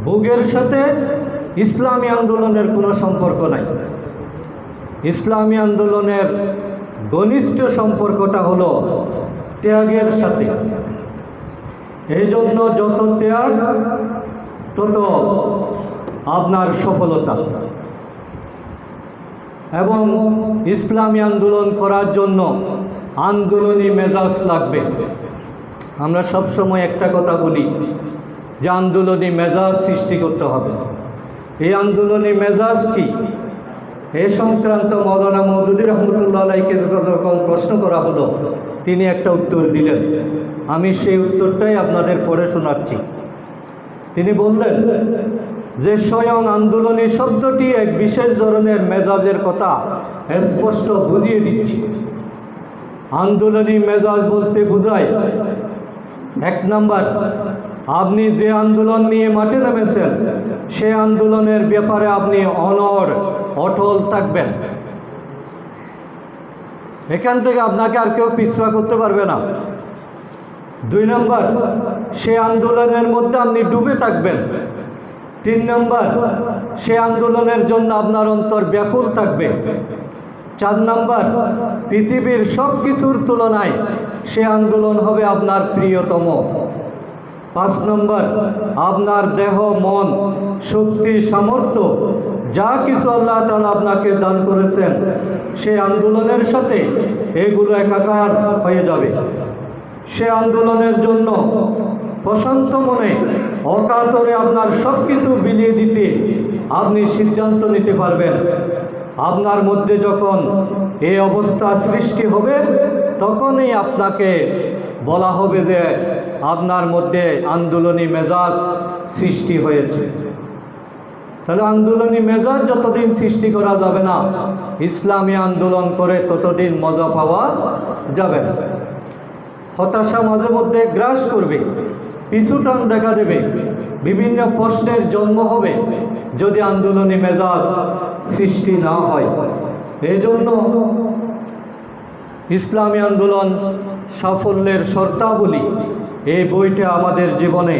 ভোগের সাথে ইসলামী আন্দোলনের কোনো সম্পর্ক নাই। ইসলামী আন্দোলনের ঘনিষ্ঠ সম্পর্কটা হলো ত্যাগের সাথে। এই জন্য যত ত্যাগ তত আপনার সফলতা। এবং ইসলামী আন্দোলন করার জন্য আন্দোলনী মেজাজ লাগবে। আমরা সবসময় একটা কথা বলি যে আন্দোলনী মেজাজ সৃষ্টি করতে হবে। এই আন্দোলনী মেজাজ কি, এ সংক্রান্ত মৌলানা মওদুদী রহমতুল্লাহ আলাইকে যখন প্রশ্ন করা হলো, তিনি একটা উত্তর দিলেন। আমি সেই উত্তরটাই আপনাদের পড়ে শোনাচ্ছি। তিনি বললেন যে স্বয়ং আন্দোলনী শব্দটি এক বিশেষ ধরনের মেজাজের কথা স্পষ্ট বুঝিয়ে দিচ্ছি। আন্দোলনী মেজাজ বলতে বোঝায়, এক নাম্বার, আপনি যে আন্দোলন নিয়ে মাঠে নেমেছেন সে আন্দোলনের ব্যাপারে আপনি অনড় অটল থাকবেন। এখান থেকে আপনাকে আর কেউ পিছপা করতে পারবে না। 2 নম্বর, সে আন্দোলনের মধ্যে আপনি ডুবে থাকবেন। 3 নম্বর, সে আন্দোলনের জন্য আপনার অন্তর ব্যাকুল থাকবে। 4 নম্বর, পৃথিবীর সব কিছুর তুলনায় সে আন্দোলন হবে আপনার প্রিয়তম। 5 নম্বর, আপনার দেহ, মন, শক্তি, সামর্থ্য যা কিছু আল্লাহ তাআলা আপনাকে দান করেছেন সে আন্দোলনের সাথে এগুলো একাকার হয়ে যাবে। সে আন্দোলনের জন্য প্রশান্ত মনে অকাতরে আপনার সব কিছু বিলিয়ে দিতে আপনি সিদ্ধান্ত নিতে পারবেন। আপনার মধ্যে যখন এই অবস্থা সৃষ্টি হবে তখনই আপনাকে বলা হবে যে আপনার মধ্যে আন্দোলনী মেজাজ সৃষ্টি হয়েছে। তাহলে আন্দোলনী মেজাজ যতদিন সৃষ্টি করা যাবে না, ইসলামী আন্দোলন করে ততদিন মজা পাওয়া যাবে না। হতাশা মাঝে মধ্যে গ্রাস করবে, পিছুটান দেখা দেবে, বিভিন্ন প্রশ্নের জন্ম হবে যদি আন্দোলনী মেজাজ সৃষ্টি না হয়। এই জন্য ইসলামী আন্দোলন সাফল্যের শর্তাবলী এই বইটা আমাদের জীবনে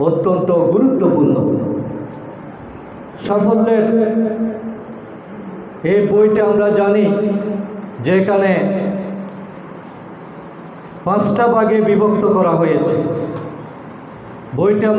অত্যন্ত গুরুত্বপূর্ণ। সাফল্যের এই বইটা আমরা জানি যে এখানে 5টা ভাগে বিভক্ত করা হয়েছে। বইটা